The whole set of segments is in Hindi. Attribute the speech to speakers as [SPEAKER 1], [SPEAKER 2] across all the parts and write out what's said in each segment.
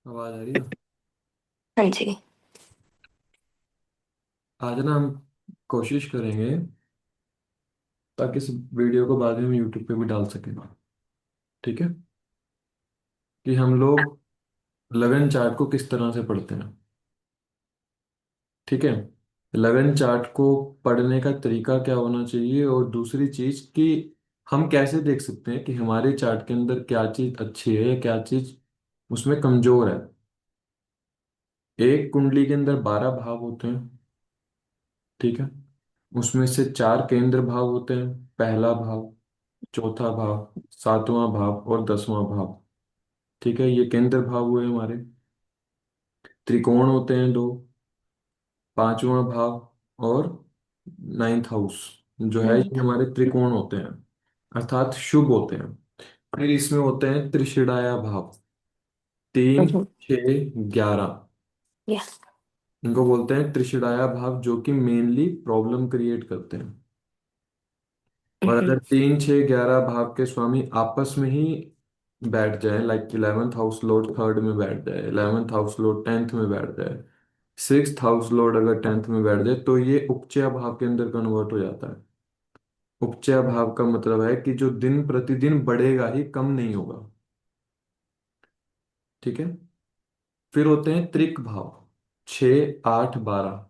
[SPEAKER 1] आवाज आ रही है।
[SPEAKER 2] हाँ जी।
[SPEAKER 1] आज ना हम कोशिश करेंगे ताकि इस वीडियो को बाद में हम यूट्यूब पे भी डाल सकें। ठीक है, कि हम लोग लगन चार्ट को किस तरह से पढ़ते हैं। ठीक है, लगन चार्ट को पढ़ने का तरीका क्या होना चाहिए, और दूसरी चीज कि हम कैसे देख सकते हैं कि हमारे चार्ट के अंदर क्या चीज अच्छी है या क्या चीज उसमें कमजोर है। एक कुंडली के अंदर 12 भाव होते हैं। ठीक है, उसमें से चार केंद्र भाव होते हैं। पहला भाव, चौथा भाव, सातवां भाव और 10वां भाव। ठीक है, ये केंद्र भाव हुए हमारे। त्रिकोण होते हैं दो, पांचवा भाव और नाइन्थ हाउस जो है
[SPEAKER 2] हम्म।
[SPEAKER 1] ये हमारे त्रिकोण होते हैं, अर्थात शुभ होते हैं। फिर इसमें होते हैं त्रिशिराया भाव, तीन,
[SPEAKER 2] हम्म।
[SPEAKER 1] छः, 11।
[SPEAKER 2] या।
[SPEAKER 1] इनको बोलते हैं त्रिशिराया भाव, जो कि मेनली प्रॉब्लम क्रिएट करते हैं। और
[SPEAKER 2] हम्म।
[SPEAKER 1] अगर तीन, छः, 11 भाव के स्वामी आपस में ही बैठ जाए, like 11th house Lord third में बैठ जाए, 11th हाउस लॉर्ड 10th में बैठ जाए, 6th हाउस लॉर्ड अगर 10th में बैठ जाए, तो ये उपचय भाव के अंदर कन्वर्ट हो जाता है। उपचय भाव का मतलब है कि जो दिन प्रतिदिन बढ़ेगा ही, कम नहीं होगा। ठीक है, फिर होते हैं त्रिक भाव, 6, 8, 12।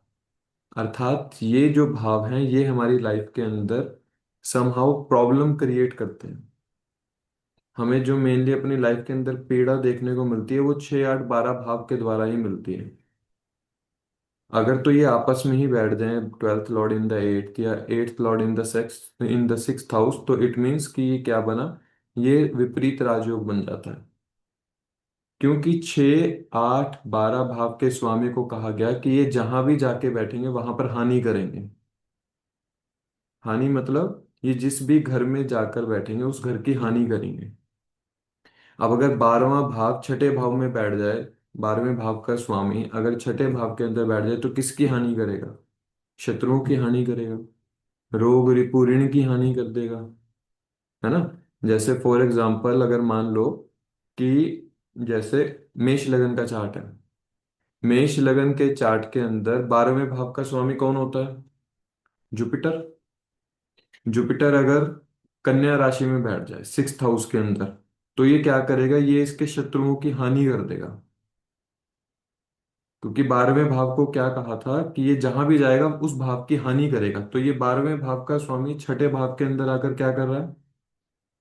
[SPEAKER 1] अर्थात ये जो भाव हैं ये हमारी लाइफ के अंदर समहाउ प्रॉब्लम क्रिएट करते हैं। हमें जो मेनली अपनी लाइफ के अंदर पीड़ा देखने को मिलती है वो 6, 8, 12 भाव के द्वारा ही मिलती है। अगर तो ये आपस में ही बैठ जाएं, 12th Lord in the eighth या 8th Lord in the sixth house, तो इट मीन्स कि ये क्या बना, ये विपरीत राजयोग बन जाता है। क्योंकि 6, 8, 12 भाव के स्वामी को कहा गया कि ये जहां भी जाके बैठेंगे वहां पर हानि करेंगे। हानि मतलब ये जिस भी घर में जाकर बैठेंगे उस घर की हानि करेंगे। अब अगर 12वां भाव छठे भाव में बैठ जाए, 12वें भाव का स्वामी अगर छठे भाव के अंदर बैठ जाए तो किसकी हानि करेगा? शत्रुओं की हानि करेगा, रोग रिपू ऋण की हानि कर देगा। है ना? जैसे फॉर एग्जाम्पल अगर मान लो कि जैसे मेष लगन का चार्ट है। मेष लगन के चार्ट के अंदर 12वें भाव का स्वामी कौन होता है? जुपिटर। जुपिटर अगर कन्या राशि में बैठ जाए, सिक्स्थ हाउस के अंदर, तो ये क्या करेगा, ये इसके शत्रुओं की हानि कर देगा। क्योंकि 12वें भाव को क्या कहा था कि ये जहां भी जाएगा उस भाव की हानि करेगा, तो ये 12वें भाव का स्वामी छठे भाव के अंदर आकर क्या कर रहा है?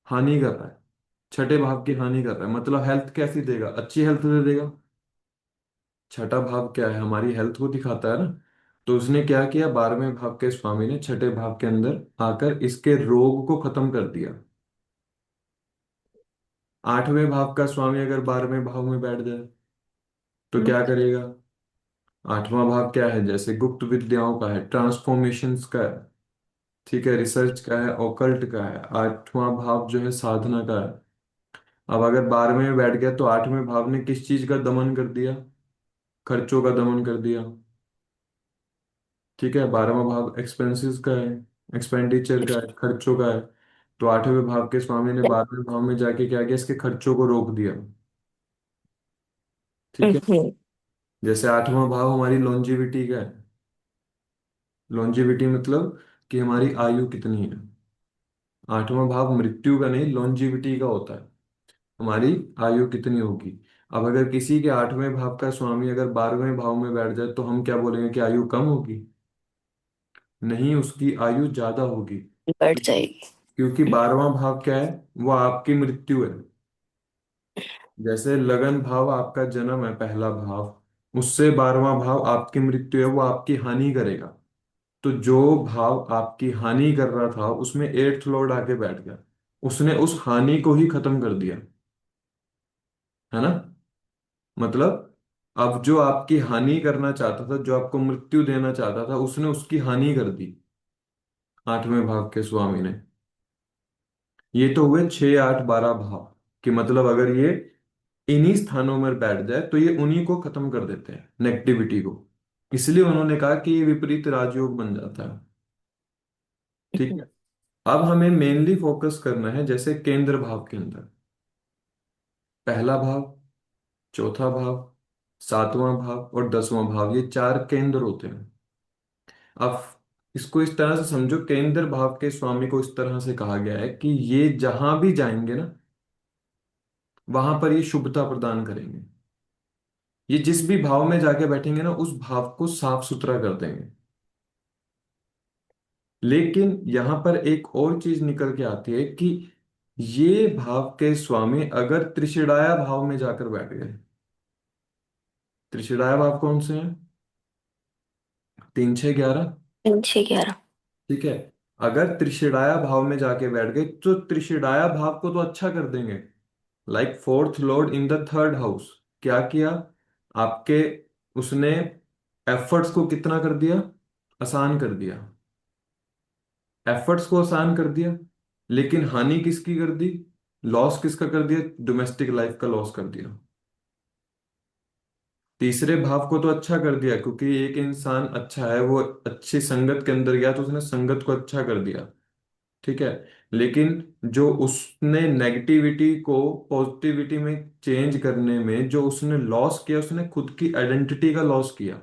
[SPEAKER 1] हानि कर रहा है। छठे भाव की हानि कर रहा है, मतलब हेल्थ कैसी देगा? अच्छी हेल्थ दे देगा। छठा भाव क्या है, हमारी हेल्थ को दिखाता है ना। तो उसने क्या किया, 12वें भाव के स्वामी ने छठे भाव के अंदर आकर इसके रोग को खत्म कर दिया। 8वें भाव का स्वामी अगर 12वें भाव में बैठ जाए तो क्या करेगा? 8वां भाव क्या है, जैसे गुप्त विद्याओं का है, ट्रांसफॉर्मेशंस का है। ठीक है, रिसर्च का है, ऑकल्ट का है। 8वां भाव जो है साधना का है। अब अगर 12वें में बैठ गया तो 8वें भाव ने किस चीज का दमन कर दिया? खर्चों का दमन कर दिया। ठीक है, 12वां भाव एक्सपेंसेस का है, एक्सपेंडिचर का है, खर्चों का है। तो 8वें भाव के स्वामी ने 12वें भाव में जाके क्या किया, इसके खर्चों को रोक दिया। ठीक है,
[SPEAKER 2] हम्म।
[SPEAKER 1] जैसे 8वां भाव हमारी लॉन्जिविटी का है। लॉन्जिविटी मतलब कि हमारी आयु कितनी है। 8वां भाव मृत्यु का नहीं, लॉन्जिविटी का होता है, हमारी आयु कितनी होगी। अब अगर किसी के 8वें भाव का स्वामी अगर 12वें भाव में बैठ जाए तो हम क्या बोलेंगे कि आयु कम होगी? नहीं, उसकी आयु ज्यादा होगी।
[SPEAKER 2] बढ़ जाएगी।
[SPEAKER 1] क्योंकि 12वां भाव क्या है, वो आपकी मृत्यु है। जैसे लगन भाव आपका जन्म है, पहला भाव, उससे 12वां भाव आपकी मृत्यु है, वो आपकी हानि करेगा। तो जो भाव आपकी हानि कर रहा था उसमें एट्थ लॉर्ड आके बैठ गया, उसने उस हानि को ही खत्म कर दिया। है ना? मतलब अब जो आपकी हानि करना चाहता था, जो आपको मृत्यु देना चाहता था, उसने उसकी हानि कर दी 8वें भाव के स्वामी ने। ये तो हुए 6, 8, 12 भाव, कि मतलब अगर ये इन्हीं स्थानों में बैठ जाए तो ये उन्हीं को खत्म कर देते हैं, नेगेटिविटी को। इसलिए उन्होंने कहा कि ये विपरीत राजयोग बन जाता है। ठीक है, अब हमें मेनली फोकस करना है जैसे केंद्र भाव के अंदर। पहला भाव, चौथा भाव, सातवां भाव और दसवां भाव, ये चार केंद्र होते हैं। अब इसको इस तरह से समझो, केंद्र भाव के स्वामी को इस तरह से कहा गया है कि ये जहां भी जाएंगे ना, वहां पर ये शुभता प्रदान करेंगे। ये जिस भी भाव में जाके बैठेंगे ना, उस भाव को साफ सुथरा कर देंगे। लेकिन यहां पर एक और चीज निकल के आती है कि ये भाव के स्वामी अगर त्रिशिड़ाया भाव में जाकर बैठ गए। त्रिशिड़ाया भाव कौन से हैं? 3 6 11।
[SPEAKER 2] 3 6 11।
[SPEAKER 1] ठीक है। अगर त्रिशिड़ाया भाव में जाके बैठ गए तो त्रिशिड़ाया भाव को तो अच्छा कर देंगे। Like fourth Lord in the third house, क्या किया आपके, उसने एफर्ट्स को कितना कर दिया, आसान कर दिया। एफर्ट्स को आसान कर दिया, लेकिन हानि किसकी कर दी, लॉस किसका कर दिया, डोमेस्टिक लाइफ का लॉस कर दिया। तीसरे भाव को तो अच्छा कर दिया, क्योंकि एक इंसान अच्छा है, वो अच्छी संगत के अंदर गया तो उसने संगत को अच्छा कर दिया। ठीक है। लेकिन जो उसने नेगेटिविटी को पॉजिटिविटी में चेंज करने में जो उसने लॉस किया, उसने खुद की आइडेंटिटी का लॉस किया।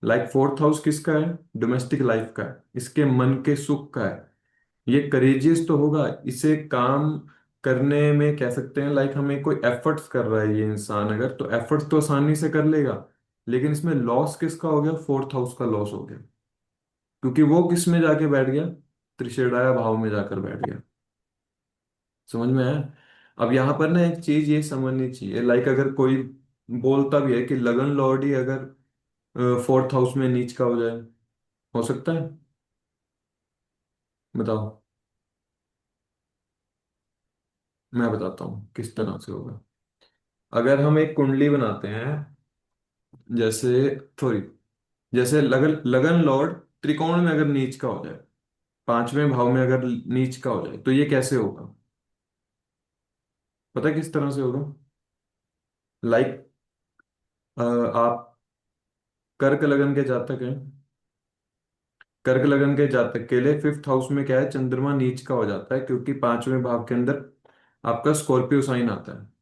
[SPEAKER 1] लाइक फोर्थ हाउस किसका है, डोमेस्टिक लाइफ का है, इसके मन के सुख का है। ये करेजियस तो होगा, इसे काम करने में कह सकते हैं, लाइक हमें कोई एफर्ट्स कर रहा है ये इंसान, अगर तो एफर्ट्स तो आसानी से कर लेगा। लेकिन इसमें लॉस किसका हो गया, फोर्थ हाउस का लॉस हो गया, क्योंकि वो किस में जाके बैठ गया, त्रिशेड़ाया भाव में जाकर बैठ गया। समझ में आया? अब यहाँ पर ना एक चीज ये समझनी चाहिए, लाइक अगर कोई बोलता भी है कि लगन लॉर्ड ही अगर फोर्थ हाउस में नीच का हो जाए, हो सकता है? बताओ। मैं बताता हूँ किस तरह से होगा। अगर हम एक कुंडली बनाते हैं, जैसे, सॉरी, जैसे लगन लगन लॉर्ड त्रिकोण में अगर नीच का हो जाए, पांचवें भाव में अगर नीच का हो जाए, तो ये कैसे होगा? पता है किस तरह से होगा? लाइक आप कर्क लगन के जातक हैं। कर्क लगन के जातक के लिए फिफ्थ हाउस में क्या है, चंद्रमा नीच का हो जाता है, क्योंकि पांचवें भाव के अंदर आपका स्कॉर्पियो साइन आता है।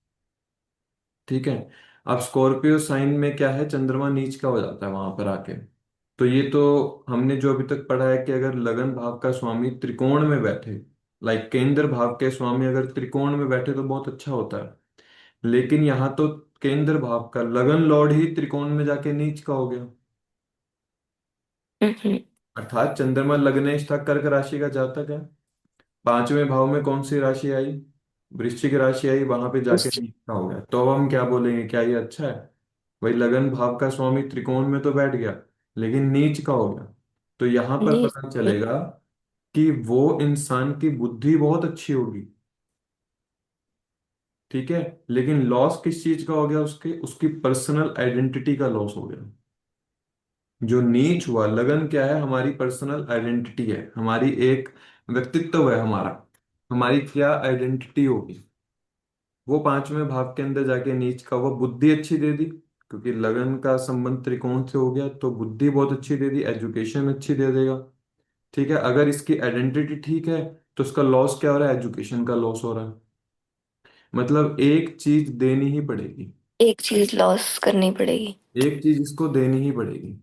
[SPEAKER 1] ठीक है। अब स्कॉर्पियो साइन में क्या है, चंद्रमा नीच का हो जाता है वहां पर आके। तो ये तो हमने जो अभी तक पढ़ा है कि अगर लगन भाव का स्वामी त्रिकोण में बैठे, लाइक केंद्र भाव के स्वामी अगर त्रिकोण में बैठे तो बहुत अच्छा होता है। लेकिन यहाँ तो केंद्र भाव का लगन लॉर्ड ही त्रिकोण में जाके नीच का हो गया।
[SPEAKER 2] हम्म।
[SPEAKER 1] अर्थात चंद्रमा लग्नेश था, कर्क राशि का जातक है। पांचवें भाव में कौन सी राशि आई, वृश्चिक राशि आई, वहां पे जाके
[SPEAKER 2] उस-
[SPEAKER 1] नीच का हो गया। तो अब हम क्या बोलेंगे, क्या ये अच्छा है? भाई लगन भाव का स्वामी त्रिकोण में तो बैठ गया, लेकिन नीच का हो गया। तो यहां पर
[SPEAKER 2] नहीं।
[SPEAKER 1] पता चलेगा कि वो इंसान की बुद्धि बहुत अच्छी होगी। ठीक है। लेकिन लॉस किस चीज का हो गया, उसके उसकी पर्सनल आइडेंटिटी का लॉस हो गया। जो नीच हुआ, लगन क्या है, हमारी पर्सनल आइडेंटिटी है, हमारी एक व्यक्तित्व है हमारा, हमारी क्या आइडेंटिटी होगी। वो पांचवें भाव के अंदर जाके नीच का, वो बुद्धि अच्छी दे दी, क्योंकि लगन का संबंध त्रिकोण से हो गया, तो बुद्धि बहुत अच्छी दे दी, एजुकेशन अच्छी दे देगा। ठीक है। अगर इसकी आइडेंटिटी ठीक है, तो उसका लॉस क्या हो रहा है, एजुकेशन का लॉस हो रहा है। मतलब एक चीज देनी ही पड़ेगी,
[SPEAKER 2] एक चीज लॉस करनी पड़ेगी।
[SPEAKER 1] एक चीज इसको देनी ही पड़ेगी,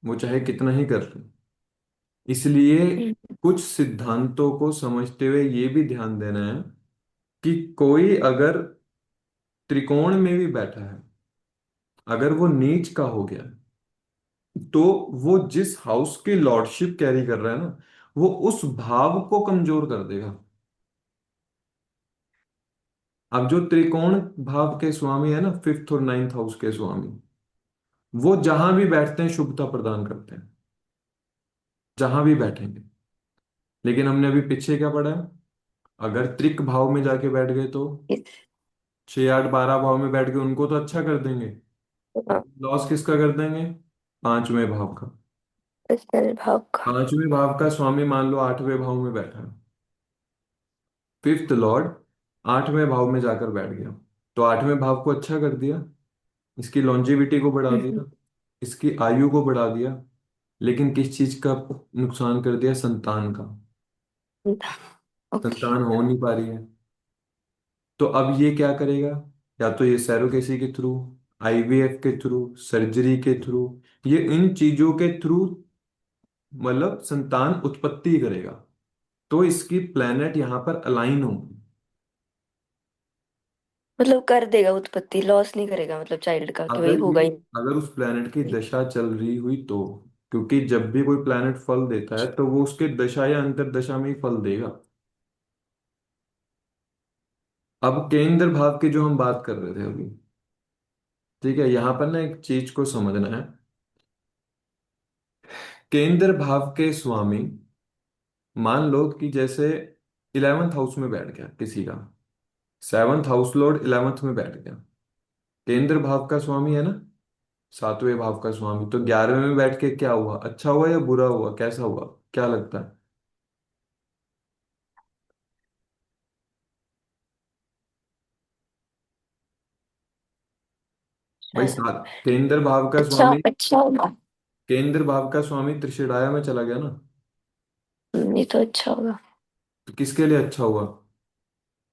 [SPEAKER 1] वो चाहे कितना ही कर ले। इसलिए
[SPEAKER 2] हम्म।
[SPEAKER 1] कुछ सिद्धांतों को समझते हुए ये भी ध्यान देना है कि कोई अगर त्रिकोण में भी बैठा है, अगर वो नीच का हो गया है, तो वो जिस हाउस की लॉर्डशिप कैरी कर रहा है ना, वो उस भाव को कमजोर कर देगा। अब जो त्रिकोण भाव के स्वामी है ना, फिफ्थ और नाइन्थ हाउस के स्वामी, वो जहां भी बैठते हैं शुभता प्रदान करते हैं, जहां भी बैठेंगे। लेकिन हमने अभी पीछे क्या पढ़ा है, अगर त्रिक भाव में जाके बैठ गए तो, 6 8 12 भाव में बैठ गए, उनको तो अच्छा कर देंगे,
[SPEAKER 2] हाँ।
[SPEAKER 1] लॉस किसका कर देंगे, पांचवें भाव का।
[SPEAKER 2] पर्सनल भाव का।
[SPEAKER 1] पांचवें भाव का स्वामी मान लो आठवें भाव में बैठा है, फिफ्थ लॉर्ड आठवें भाव में जाकर बैठ गया, तो आठवें भाव को अच्छा कर दिया, इसकी लॉन्जेविटी को बढ़ा
[SPEAKER 2] हम्म।
[SPEAKER 1] दिया, इसकी आयु को बढ़ा दिया। लेकिन किस चीज का नुकसान कर दिया, संतान का।
[SPEAKER 2] ओके।
[SPEAKER 1] संतान हो नहीं पा रही है। तो अब ये क्या करेगा, या तो ये सैरोगेसी के थ्रू, आईवीएफ के थ्रू, सर्जरी के थ्रू, ये इन चीजों के थ्रू मतलब संतान उत्पत्ति करेगा। तो इसकी प्लेनेट यहाँ पर अलाइन होंगी।
[SPEAKER 2] मतलब कर देगा उत्पत्ति, लॉस नहीं करेगा मतलब चाइल्ड का कि भाई
[SPEAKER 1] अगर
[SPEAKER 2] होगा
[SPEAKER 1] ये
[SPEAKER 2] ही
[SPEAKER 1] अगर उस प्लेनेट की
[SPEAKER 2] नहीं।
[SPEAKER 1] दशा चल रही हुई तो, क्योंकि जब भी कोई प्लेनेट फल देता है तो वो उसके दशा या अंतर दशा में ही फल देगा। अब केंद्र भाव की जो हम बात कर रहे थे अभी, ठीक है, यहाँ पर ना एक चीज को समझना है। केंद्र भाव के स्वामी, मान लो कि जैसे 11th हाउस में बैठ गया किसी का, 7th हाउस लॉर्ड 11th में बैठ गया, केंद्र भाव का स्वामी है ना, 7वें भाव का स्वामी, तो 11वें में बैठ के क्या हुआ, अच्छा हुआ या बुरा हुआ, कैसा हुआ, क्या लगता है? भाई
[SPEAKER 2] शायद।
[SPEAKER 1] सात केंद्र भाव का
[SPEAKER 2] अच्छा
[SPEAKER 1] स्वामी,
[SPEAKER 2] अच्छा होगा।
[SPEAKER 1] केंद्र भाव का स्वामी त्रिषिणाया में चला गया ना,
[SPEAKER 2] ये तो अच्छा होगा।
[SPEAKER 1] तो किसके लिए अच्छा हुआ?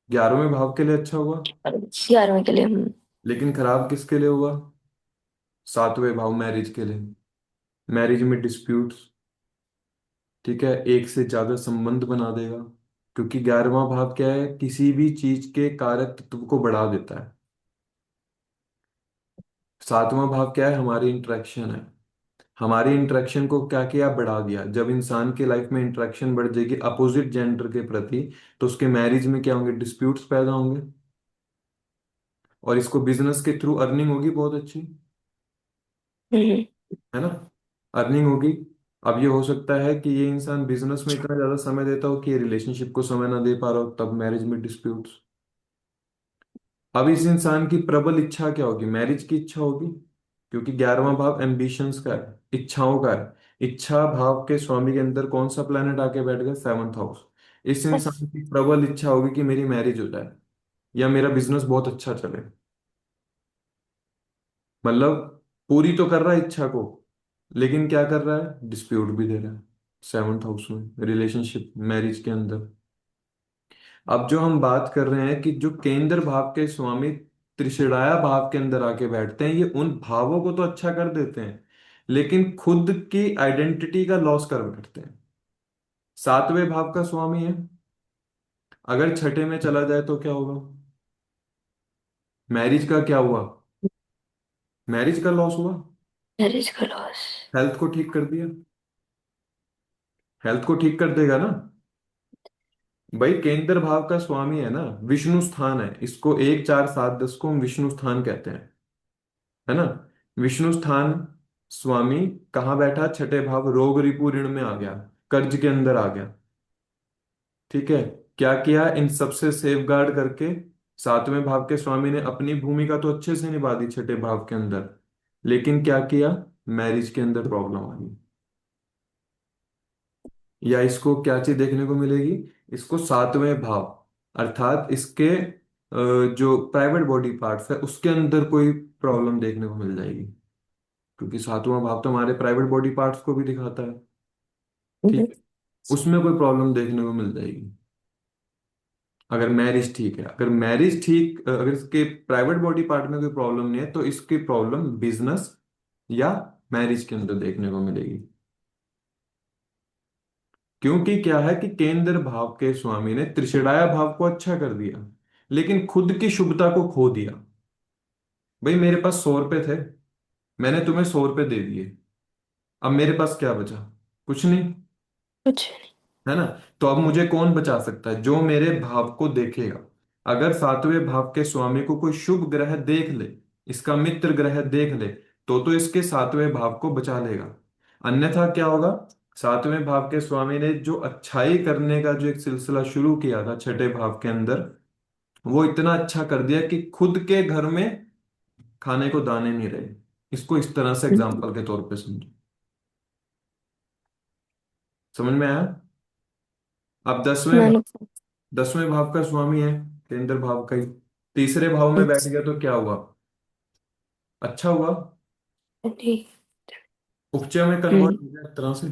[SPEAKER 1] 11वें भाव के लिए अच्छा हुआ।
[SPEAKER 2] और 11वें के लिए
[SPEAKER 1] लेकिन खराब किसके लिए हुआ? 7वें भाव, मैरिज के लिए। मैरिज में डिस्प्यूट्स, ठीक है, एक से ज्यादा संबंध बना देगा, क्योंकि 11वां भाव क्या है, किसी भी चीज के कारक तत्व को बढ़ा देता है। 7वां भाव क्या है, हमारी इंटरेक्शन है। हमारी इंटरेक्शन को क्या किया, बढ़ा दिया। जब इंसान की लाइफ में इंटरेक्शन बढ़ जाएगी अपोजिट जेंडर के प्रति, तो उसके मैरिज में क्या होंगे, डिस्प्यूट्स पैदा होंगे, और इसको बिजनेस के थ्रू अर्निंग होगी बहुत अच्छी,
[SPEAKER 2] हम्म।
[SPEAKER 1] है ना, अर्निंग होगी। अब ये हो सकता है कि ये इंसान बिजनेस में इतना ज्यादा समय देता हो कि रिलेशनशिप को समय ना दे पा रहा हो, तब मैरिज में डिस्प्यूट्स। अब इस इंसान की प्रबल इच्छा क्या होगी, मैरिज की इच्छा होगी, क्योंकि 11वां भाव एम्बिशंस का है, इच्छाओं का है। इच्छा भाव के स्वामी के अंदर कौन सा प्लेनेट आके बैठ गया, 7th हाउस। इस
[SPEAKER 2] बस।
[SPEAKER 1] इंसान की प्रबल इच्छा होगी कि मेरी मैरिज हो जाए या मेरा बिजनेस बहुत अच्छा चले, मतलब पूरी तो कर रहा है इच्छा को, लेकिन क्या कर रहा है, डिस्प्यूट भी दे रहा है 7th हाउस में, रिलेशनशिप मैरिज के अंदर। अब जो हम बात कर रहे हैं कि जो केंद्र भाव के स्वामी त्रिशिराया भाव के अंदर आके बैठते हैं, ये उन भावों को तो अच्छा कर देते हैं, लेकिन खुद की आइडेंटिटी का लॉस कर बैठते हैं। 7वें भाव का स्वामी है, अगर छठे में चला जाए तो क्या होगा, मैरिज का क्या हुआ, मैरिज का लॉस हुआ।
[SPEAKER 2] मैरिज का लॉस।
[SPEAKER 1] हेल्थ को ठीक कर दिया, हेल्थ को ठीक कर देगा ना। भाई केंद्र भाव का स्वामी है ना, विष्णु स्थान है, इसको 1 4 7 10 को हम विष्णु स्थान कहते हैं, है ना। विष्णु स्थान स्वामी कहाँ बैठा, छठे भाव, रोग रिपू ऋण में आ गया, कर्ज के अंदर आ गया, ठीक है। क्या किया, इन सबसे सेफ गार्ड करके 7वें भाव के स्वामी ने अपनी भूमिका तो अच्छे से निभा दी छठे भाव के अंदर, लेकिन क्या किया, मैरिज के अंदर प्रॉब्लम आ गई। या इसको क्या चीज देखने को मिलेगी, इसको 7वें भाव अर्थात इसके जो प्राइवेट बॉडी पार्ट्स है उसके अंदर कोई प्रॉब्लम देखने को मिल जाएगी, क्योंकि 7वां भाव तो हमारे प्राइवेट बॉडी पार्ट्स को भी दिखाता है, ठीक है, उसमें कोई प्रॉब्लम देखने को मिल जाएगी। अगर मैरिज ठीक है, अगर मैरिज ठीक, अगर इसके प्राइवेट बॉडी पार्ट में कोई प्रॉब्लम नहीं है, तो इसकी प्रॉब्लम बिजनेस या मैरिज के अंदर देखने को मिलेगी। क्योंकि क्या है कि केंद्र भाव के स्वामी ने त्रिषणाया भाव को अच्छा कर दिया, लेकिन खुद की शुभता को खो दिया। भाई मेरे पास 100 रुपए थे, मैंने तुम्हें 100 रुपए दे दिए, अब मेरे पास क्या बचा, कुछ नहीं,
[SPEAKER 2] कुछ
[SPEAKER 1] है ना। तो अब मुझे कौन बचा सकता है, जो मेरे भाव को देखेगा। अगर 7वें भाव के स्वामी को कोई शुभ ग्रह देख ले, इसका मित्र ग्रह देख ले, तो इसके 7वें भाव को बचा लेगा। अन्यथा क्या होगा, 7वें भाव के स्वामी ने जो अच्छाई करने का जो एक सिलसिला शुरू किया था छठे भाव के अंदर, वो इतना अच्छा कर दिया कि खुद के घर में खाने को दाने नहीं रहे। इसको इस तरह से
[SPEAKER 2] नहीं।
[SPEAKER 1] एग्जाम्पल के तौर पे समझो, समझ में आया? अब 10वें भाव का स्वामी है, केंद्र भाव का ही, तीसरे भाव में बैठ गया तो क्या हुआ, अच्छा हुआ,
[SPEAKER 2] नहीं।
[SPEAKER 1] उपचय में कन्वर्ट
[SPEAKER 2] हम्म।
[SPEAKER 1] हो गया एक तरह से।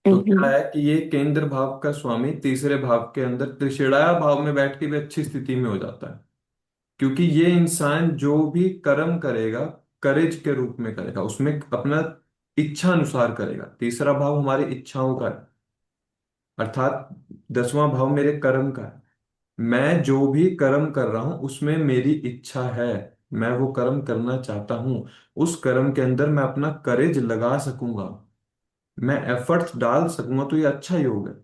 [SPEAKER 1] तो क्या
[SPEAKER 2] हम्म।
[SPEAKER 1] है कि ये केंद्र भाव का स्वामी तीसरे भाव के अंदर त्रिषेणाया भाव में बैठ के भी अच्छी स्थिति में हो जाता है। क्योंकि ये इंसान जो भी कर्म करेगा, करेज के रूप में करेगा, उसमें अपना इच्छा अनुसार करेगा। तीसरा भाव हमारी इच्छाओं का है, अर्थात 10वां भाव मेरे कर्म का है। मैं जो भी कर्म कर रहा हूं उसमें मेरी इच्छा है, मैं वो कर्म करना चाहता हूं। उस कर्म के अंदर मैं अपना करेज लगा सकूंगा, मैं एफर्ट्स डाल सकूंगा, तो ये अच्छा योग है।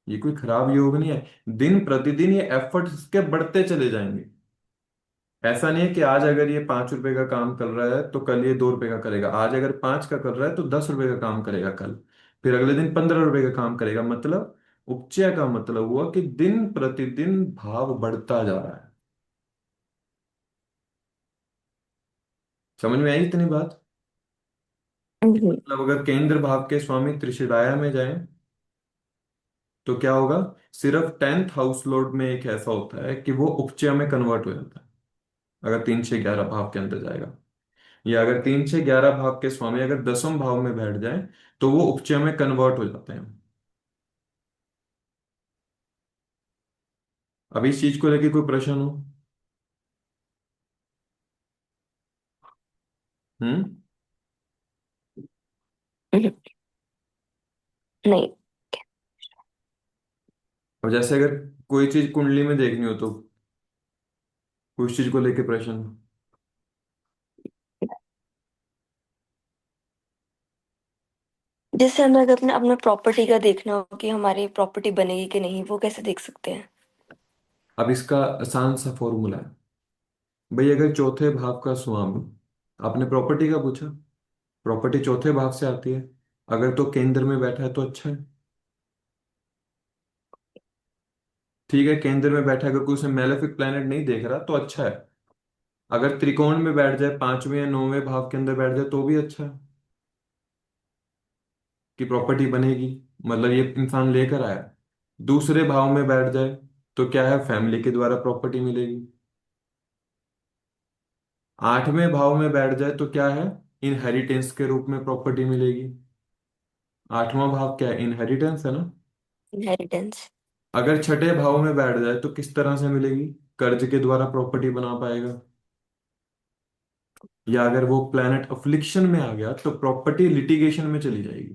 [SPEAKER 1] ये कोई खराब योग नहीं है। दिन प्रतिदिन ये एफर्ट्स इसके बढ़ते चले जाएंगे। ऐसा नहीं है कि आज अगर ये 5 रुपए का काम कर रहा है तो कल ये 2 रुपए का करेगा, आज अगर 5 का कर रहा है तो 10 रुपए का काम करेगा कल, फिर अगले दिन 15 रुपए का काम करेगा। मतलब उपचय का मतलब हुआ कि दिन प्रतिदिन भाव बढ़ता जा रहा है। समझ में आई इतनी बात?
[SPEAKER 2] हम्म।
[SPEAKER 1] मतलब अगर केंद्र भाव के स्वामी त्रिशिराया में जाएं तो क्या होगा? सिर्फ 10th हाउस लॉर्ड में एक ऐसा होता है कि वो उपचय में कन्वर्ट हो जाता है, अगर 3 6 11 भाव के अंदर जाएगा। या अगर 3 6 11 भाव के स्वामी अगर 10वें भाव में बैठ जाए तो वो उपचय में कन्वर्ट हो जाते हैं। अब इस चीज को लेके कोई प्रश्न हो? हम्म।
[SPEAKER 2] हम्म, नहीं।
[SPEAKER 1] अब जैसे अगर कोई चीज कुंडली में देखनी हो तो उस चीज को लेके प्रश्न हो?
[SPEAKER 2] जैसे हमें अगर अपना अपना प्रॉपर्टी का देखना हो कि हमारी प्रॉपर्टी बनेगी कि नहीं, वो कैसे देख सकते हैं?
[SPEAKER 1] अब इसका आसान सा फॉर्मूला है। भाई अगर चौथे भाव का स्वामी, आपने प्रॉपर्टी का पूछा, प्रॉपर्टी चौथे भाव से आती है। अगर तो केंद्र में बैठा है तो अच्छा है। ठीक है, केंद्र में बैठा है, अगर कोई उसे मेलेफिक प्लेनेट नहीं देख रहा तो अच्छा है। अगर त्रिकोण में बैठ जाए, 5वें या 9वें भाव के अंदर बैठ जाए तो भी अच्छा है कि प्रॉपर्टी बनेगी। मतलब ये इंसान लेकर आया। दूसरे भाव में बैठ जाए तो क्या है, फैमिली के द्वारा प्रॉपर्टी मिलेगी। 8वें भाव में बैठ जाए तो क्या है, इनहेरिटेंस के रूप में प्रॉपर्टी मिलेगी। 8वां भाव क्या है, इनहेरिटेंस है ना।
[SPEAKER 2] इनहेरिटेंस।
[SPEAKER 1] अगर छठे भाव में बैठ जाए तो किस तरह से मिलेगी, कर्ज के द्वारा प्रॉपर्टी बना पाएगा। या अगर वो प्लैनेट अफ्लिक्शन में आ गया तो प्रॉपर्टी लिटिगेशन में चली जाएगी,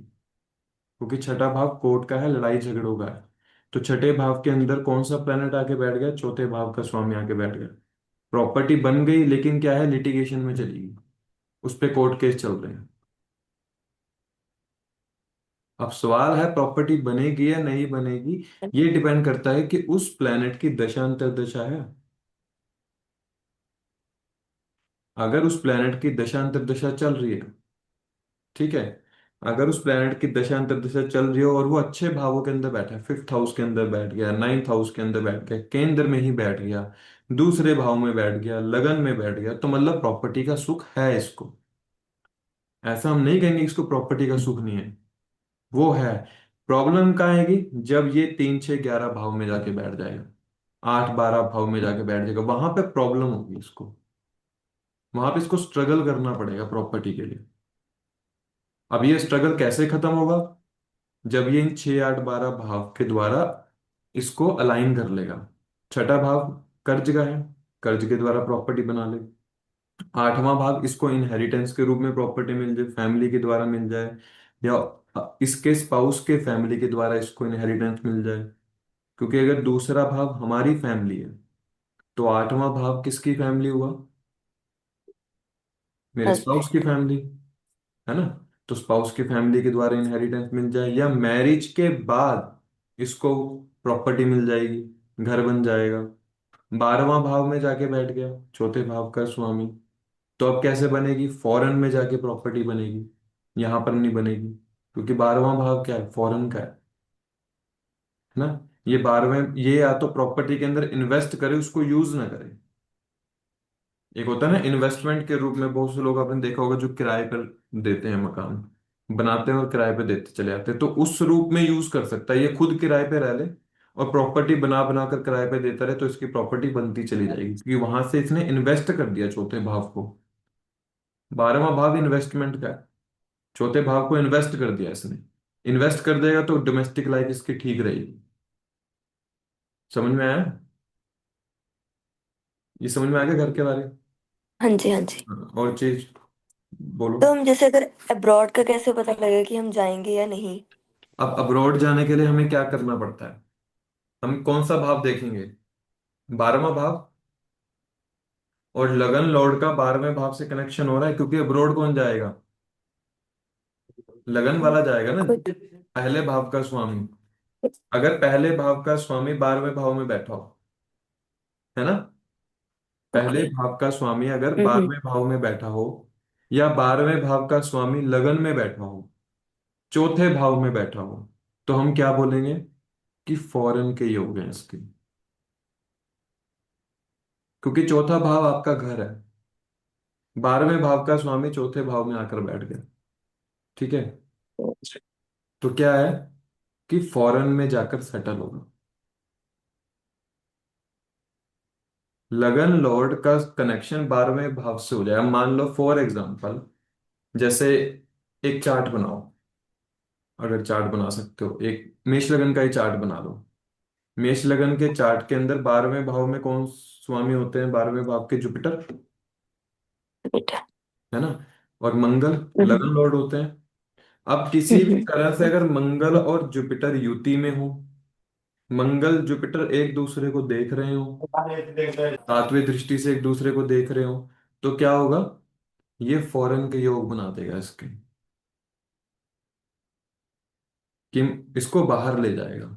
[SPEAKER 1] क्योंकि छठा भाव कोर्ट का है, लड़ाई झगड़ों का है। तो छठे भाव के अंदर कौन सा प्लैनेट आके बैठ गया, चौथे भाव का स्वामी आके बैठ गया। प्रॉपर्टी बन गई लेकिन क्या है, लिटिगेशन में चली गई, उस पे कोर्ट केस चल रहे हैं। अब सवाल है प्रॉपर्टी बनेगी या नहीं बनेगी, ये डिपेंड करता है कि उस प्लैनेट की दशा अंतर्दशा है। अगर उस प्लैनेट की दशा अंतर्दशा चल रही है, ठीक है, अगर उस प्लैनेट की दशा अंतर्दशा चल रही हो और वो अच्छे भावों के अंदर बैठा है, 5th हाउस के अंदर बैठ गया, 9th हाउस के अंदर बैठ गया, केंद्र में ही बैठ गया, दूसरे भाव में बैठ गया, लगन में बैठ गया, तो मतलब प्रॉपर्टी का सुख है इसको। ऐसा हम नहीं कहेंगे इसको प्रॉपर्टी का सुख नहीं है, वो है। प्रॉब्लम कहाँ आएगी, जब ये 3 6 11 भाव में जाके बैठ जाएगा, 8 12 भाव में जाके बैठ जाएगा, वहां पे प्रॉब्लम होगी इसको। वहां पे इसको स्ट्रगल करना पड़ेगा प्रॉपर्टी के लिए। अब ये स्ट्रगल कैसे खत्म होगा, जब ये इन 6 8 12 भाव के द्वारा इसको अलाइन कर लेगा। छठा भाव कर्ज का है, कर्ज के द्वारा प्रॉपर्टी बना ले। 8वां भाव इसको इनहेरिटेंस के रूप में प्रॉपर्टी मिल जाए, फैमिली के द्वारा मिल जाए, या इसके स्पाउस के फैमिली के द्वारा इसको इनहेरिटेंस मिल जाए। क्योंकि अगर दूसरा भाव हमारी फैमिली है तो 8वां भाव किसकी फैमिली हुआ, मेरे
[SPEAKER 2] हस्बैंड।
[SPEAKER 1] स्पाउस की फैमिली, है ना। तो स्पाउस की फैमिली के द्वारा इनहेरिटेंस मिल जाए, या मैरिज के बाद इसको प्रॉपर्टी मिल जाएगी, घर बन जाएगा। 12वां भाव में जाके बैठ गया चौथे भाव का स्वामी, तो अब कैसे बनेगी, फॉरेन में जाके प्रॉपर्टी बनेगी, यहां पर नहीं बनेगी। क्योंकि 12वां भाव क्या है, फॉरेन का है ना। ये 12वें, ये या तो प्रॉपर्टी के अंदर इन्वेस्ट करे, उसको यूज ना करे। एक होता है ना इन्वेस्टमेंट के रूप में, बहुत से लोग आपने देखा होगा जो किराए पर देते हैं मकान, बनाते हैं और किराए पे देते चले जाते हैं, तो उस रूप में यूज कर सकता है। ये खुद किराए पे रह ले और प्रॉपर्टी बना बना कर किराए पे देता रहे, तो इसकी प्रॉपर्टी बनती चली जाएगी, क्योंकि वहां से इसने इन्वेस्ट कर दिया चौथे भाव को। 12वां भाव इन्वेस्टमेंट का है, चौथे भाव को इन्वेस्ट कर दिया इसने। इन्वेस्ट कर देगा तो डोमेस्टिक लाइफ इसकी ठीक रहेगी। समझ में आया? ये समझ में आ गया घर के बारे में?
[SPEAKER 2] हाँ जी, हाँ जी।
[SPEAKER 1] हाँ, और चीज बोलो।
[SPEAKER 2] तो हम जैसे अगर अब्रॉड का कैसे पता लगेगा कि हम जाएंगे या नहीं?
[SPEAKER 1] अब अब्रॉड जाने के लिए हमें क्या करना पड़ता है? हम कौन सा भाव देखेंगे? 12वां भाव। और लगन लॉर्ड का 12वें भाव से कनेक्शन हो रहा है, क्योंकि अब्रॉड कौन जाएगा? लगन वाला जाएगा ना,
[SPEAKER 2] खुद।
[SPEAKER 1] पहले भाव का स्वामी। अगर पहले भाव का स्वामी 12वें भाव में बैठा हो, है ना, पहले
[SPEAKER 2] ओके।
[SPEAKER 1] भाव का स्वामी अगर
[SPEAKER 2] हम्म।
[SPEAKER 1] 12वें भाव में बैठा हो, या 12वें भाव का स्वामी लगन में बैठा हो, चौथे भाव में बैठा हो, तो हम क्या बोलेंगे? कि फॉरेन के योग हैं इसके। क्योंकि चौथा भाव आपका घर है, 12वें भाव का स्वामी चौथे भाव में आकर बैठ गया। ठीक है, तो क्या है कि फॉरेन में जाकर सेटल होगा। लगन लॉर्ड का कनेक्शन 12वें भाव से हो जाएगा। मान लो फॉर एग्जाम्पल, जैसे एक चार्ट बनाओ, अगर चार्ट बना सकते हो, एक मेष लगन का ही चार्ट बना लो। मेष लगन के चार्ट के अंदर 12वें भाव में कौन स्वामी होते हैं? 12वें भाव के जुपिटर,
[SPEAKER 2] बेटा।
[SPEAKER 1] है ना, और मंगल
[SPEAKER 2] हम्म।
[SPEAKER 1] लगन लॉर्ड होते हैं। अब किसी भी
[SPEAKER 2] हम्म।
[SPEAKER 1] तरह से अगर मंगल और जुपिटर युति में हो, मंगल जुपिटर एक दूसरे को देख रहे हो, सातवें दृष्टि से एक दूसरे को देख रहे हो, तो क्या होगा? ये फॉरेन के योग बना देगा इसके, कि इसको बाहर ले जाएगा।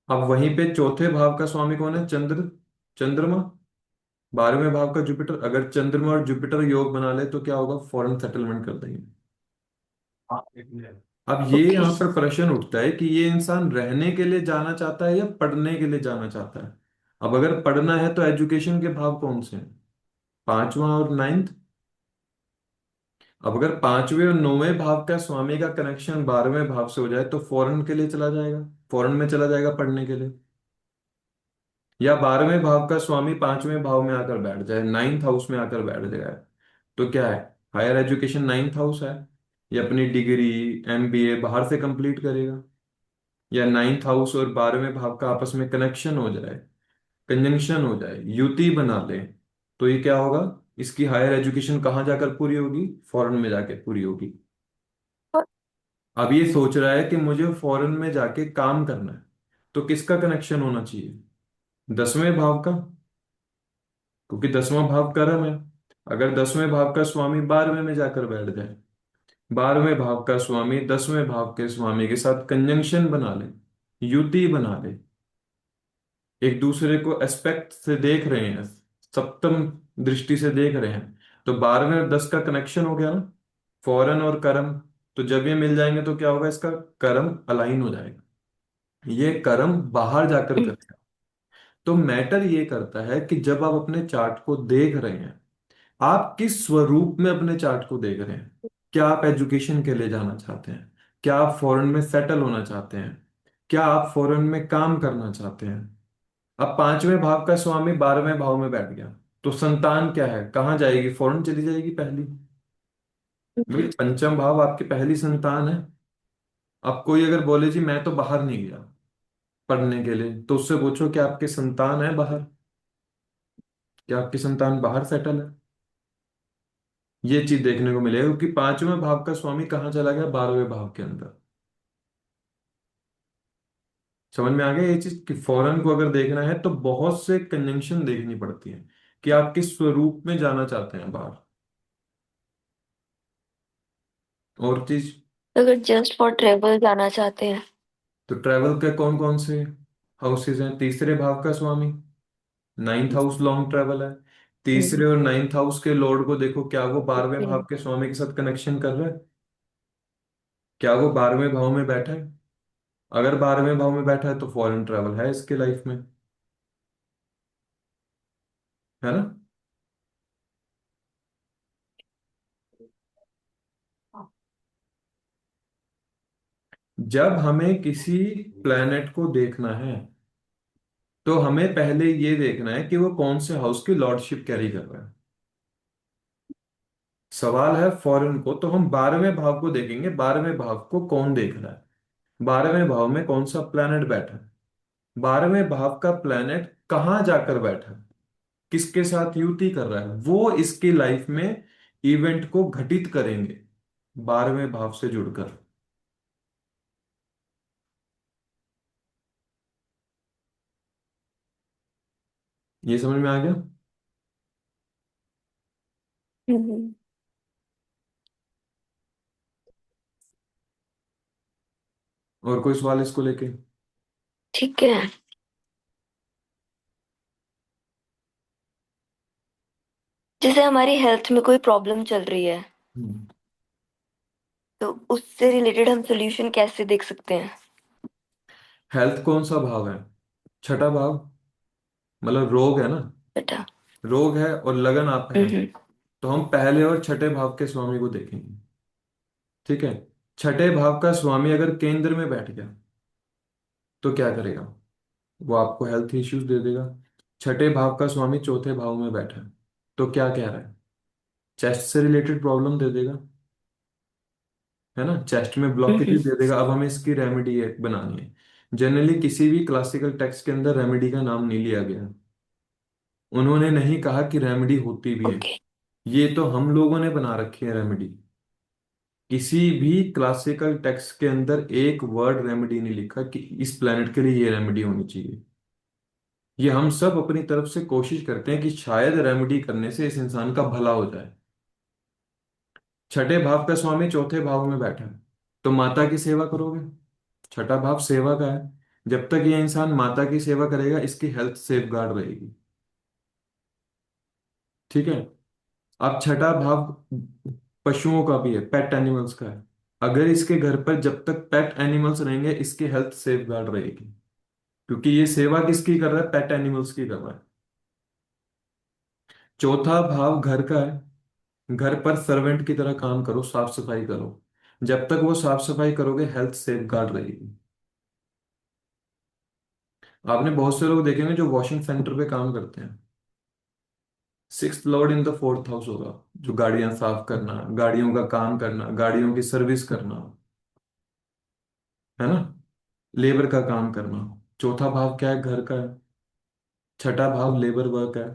[SPEAKER 1] अब वहीं पे चौथे भाव का स्वामी कौन है? चंद्रमा। 12वें भाव का जुपिटर, अगर चंद्रमा और जुपिटर योग बना ले तो क्या होगा? फॉरेन सेटलमेंट कर देंगे। अब ये
[SPEAKER 2] ओके।
[SPEAKER 1] यहाँ पर प्रश्न उठता है कि ये इंसान रहने के लिए जाना चाहता है या पढ़ने के लिए जाना चाहता है? अब अगर पढ़ना है तो एजुकेशन के भाव कौन से हैं? 5वां और 9th। अब अगर 5वें और 9वें भाव का स्वामी का कनेक्शन 12वें भाव से हो जाए तो फॉरेन के लिए चला जाएगा, फॉरेन में चला जाएगा पढ़ने के लिए। या 12वें भाव का स्वामी 5वें भाव में आकर बैठ जाए, 9th हाउस में आकर बैठ जाए, तो क्या है? हायर एजुकेशन 9th हाउस है, ये अपनी डिग्री एमबीए बाहर से कंप्लीट करेगा। या 9th हाउस और 12वें भाव का आपस में कनेक्शन हो जाए, कंजंक्शन हो जाए, युति बना ले, तो ये क्या होगा? इसकी हायर एजुकेशन कहाँ जाकर पूरी होगी? फॉरेन में जाके पूरी होगी। अब ये सोच रहा है कि मुझे फॉरेन में जाके काम करना है, तो किसका कनेक्शन होना चाहिए? 10वें भाव का, क्योंकि 10वां भाव कर्म है। अगर 10वें भाव का स्वामी 12वें में जाकर बैठ जाए, 12वें भाव का स्वामी 10वें भाव के स्वामी के साथ कंजंक्शन बना ले, युति बना ले, एक दूसरे को एस्पेक्ट से देख रहे हैं, सप्तम दृष्टि से देख रहे हैं, तो 12वें और 10 का कनेक्शन हो गया ना, फॉरेन और कर्म। तो जब ये मिल जाएंगे तो क्या होगा? इसका कर्म अलाइन हो जाएगा, ये कर्म बाहर जाकर करेगा। तो मैटर ये करता है कि जब आप अपने चार्ट को देख रहे हैं, आप किस स्वरूप में अपने चार्ट को देख रहे हैं? क्या आप एजुकेशन के लिए जाना चाहते हैं? क्या आप फॉरेन में सेटल होना चाहते हैं? क्या आप फॉरेन में काम करना चाहते हैं? अब 5वें भाव का स्वामी 12वें भाव में बैठ गया, तो संतान क्या है? कहाँ जाएगी? फॉरेन चली जाएगी पहली। भाई पंचम भाव आपकी पहली संतान है। अब कोई अगर बोले जी मैं तो बाहर नहीं गया पढ़ने के लिए, तो उससे पूछो कि आपकी संतान है बाहर? क्या आपकी संतान बाहर सेटल है? ये चीज देखने को मिलेगा, क्योंकि 5वें भाव का स्वामी कहाँ चला गया? 12वें भाव के अंदर। समझ में आ गया ये चीज, कि फॉरेन को अगर देखना है तो बहुत से कंजंक्शन देखनी पड़ती है, कि आप किस स्वरूप में जाना चाहते हैं बाहर। और चीज,
[SPEAKER 2] अगर जस्ट फॉर ट्रेवल जाना चाहते हैं।
[SPEAKER 1] तो ट्रैवल के कौन कौन से हाउसेज हैं? तीसरे भाव का स्वामी, 9th हाउस लॉन्ग ट्रैवल है। तीसरे
[SPEAKER 2] हम्म।
[SPEAKER 1] और 9th हाउस के लॉर्ड को देखो, क्या वो 12वें भाव
[SPEAKER 2] हम्म।
[SPEAKER 1] के स्वामी के साथ कनेक्शन कर रहा है? क्या वो 12वें भाव में बैठा है? अगर 12वें भाव में बैठा है तो फॉरेन ट्रैवल है इसके लाइफ में, है ना। जब हमें किसी प्लेनेट को देखना है तो हमें पहले ये देखना है कि वो कौन से हाउस की लॉर्डशिप कैरी कर रहा है। सवाल है फॉरेन को, तो हम 12वें भाव को देखेंगे, 12वें भाव को कौन देख रहा है, 12वें भाव में कौन सा प्लेनेट बैठा है, 12वें भाव का प्लेनेट कहाँ जाकर बैठा है। किसके साथ युति कर रहा है, वो इसकी लाइफ में इवेंट को घटित करेंगे 12वें भाव से जुड़कर। ये समझ में आ गया?
[SPEAKER 2] हम्म।
[SPEAKER 1] और कोई सवाल इसको लेके?
[SPEAKER 2] ठीक है। जैसे हमारी हेल्थ में कोई प्रॉब्लम चल रही है,
[SPEAKER 1] हम्म।
[SPEAKER 2] तो उससे रिलेटेड हम सोल्यूशन कैसे देख सकते हैं?
[SPEAKER 1] हेल्थ कौन सा भाव है? छठा भाव। मतलब रोग है ना,
[SPEAKER 2] बेटा।
[SPEAKER 1] रोग है और लगन आप है।
[SPEAKER 2] हम्म।
[SPEAKER 1] तो हम पहले और छठे भाव के स्वामी को देखेंगे। ठीक है। छठे भाव का स्वामी अगर केंद्र में बैठ गया तो क्या करेगा? वो आपको हेल्थ इश्यूज दे देगा। छठे भाव का स्वामी चौथे भाव में बैठा है तो क्या कह रहा है? चेस्ट से रिलेटेड प्रॉब्लम दे देगा, है ना, चेस्ट में ब्लॉकेजेस
[SPEAKER 2] हम्म।
[SPEAKER 1] दे देगा। अब हमें इसकी रेमेडी बनानी है। जनरली किसी भी क्लासिकल टेक्स्ट के अंदर रेमेडी का नाम नहीं लिया गया। उन्होंने नहीं कहा कि रेमेडी होती भी है।
[SPEAKER 2] ओके।
[SPEAKER 1] ये तो हम लोगों ने बना रखी है रेमेडी। किसी भी क्लासिकल टेक्स्ट के अंदर एक वर्ड रेमेडी नहीं लिखा कि इस प्लेनेट के लिए ये रेमेडी होनी चाहिए। ये हम सब अपनी तरफ से कोशिश करते हैं कि शायद रेमेडी करने से इस इंसान का भला हो जाए। छठे भाव का स्वामी चौथे भाव में बैठा है तो माता की सेवा करोगे। छठा भाव सेवा का है। जब तक ये इंसान माता की सेवा करेगा इसकी हेल्थ सेफ गार्ड रहेगी। ठीक है। अब छठा भाव पशुओं का भी है, पेट एनिमल्स का है। अगर इसके घर पर जब तक पेट एनिमल्स रहेंगे इसकी हेल्थ सेफ गार्ड रहेगी, क्योंकि ये सेवा किसकी कर रहा है? पेट एनिमल्स की कर रहा है। चौथा भाव घर का है। घर पर सर्वेंट की तरह काम करो, साफ सफाई करो। जब तक वो साफ सफाई करोगे हेल्थ सेफ गार्ड रहेगी। आपने बहुत से लोग देखे होंगे जो वॉशिंग सेंटर पे काम करते हैं। Sixth Lord in the fourth house होगा, जो गाड़ियां साफ करना, गाड़ियों का काम करना, गाड़ियों की सर्विस करना, है ना, लेबर का काम करना। चौथा भाव क्या है? घर का है। छठा भाव लेबर वर्क है।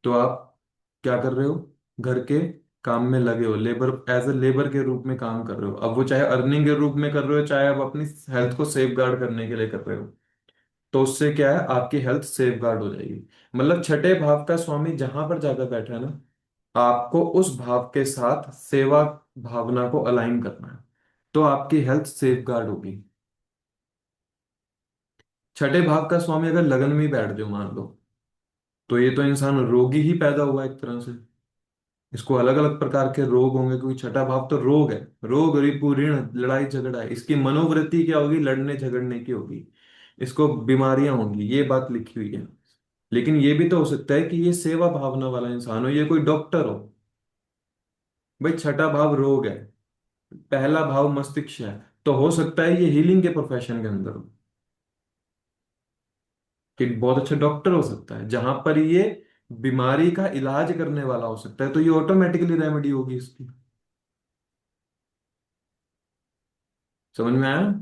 [SPEAKER 1] तो आप क्या कर रहे हो? घर के काम में लगे हो, लेबर, एज ए लेबर के रूप में काम कर रहे हो। अब वो चाहे अर्निंग के रूप में कर रहे हो, चाहे आप अपनी हेल्थ को सेफ गार्ड करने के लिए कर रहे हो, तो उससे क्या है? आपकी हेल्थ सेफ गार्ड हो जाएगी। मतलब छठे भाव का स्वामी जहां पर जाकर बैठा है ना, आपको उस भाव के साथ सेवा भावना को अलाइन करना है, तो आपकी हेल्थ सेफ गार्ड होगी। छठे भाव का स्वामी अगर लगन में ही बैठ जाओ मान लो, तो ये तो इंसान रोगी ही पैदा हुआ एक तरह से। इसको अलग अलग प्रकार के रोग होंगे, क्योंकि छठा भाव तो रोग है। रोग, रिपु, ऋण, लड़ाई झगड़ा है। इसकी मनोवृत्ति क्या होगी? लड़ने झगड़ने की होगी। इसको बीमारियां होंगी, ये बात लिखी हुई है। लेकिन ये भी तो हो सकता है कि ये सेवा भावना वाला इंसान हो, ये कोई डॉक्टर हो। भाई छठा भाव रोग है, पहला भाव मस्तिष्क है, तो हो सकता है ये हीलिंग के प्रोफेशन के अंदर हो, कि बहुत अच्छा डॉक्टर हो सकता है। जहां पर ये बीमारी का इलाज करने वाला हो सकता है, तो ये ऑटोमेटिकली रेमेडी होगी इसकी। समझ में आया?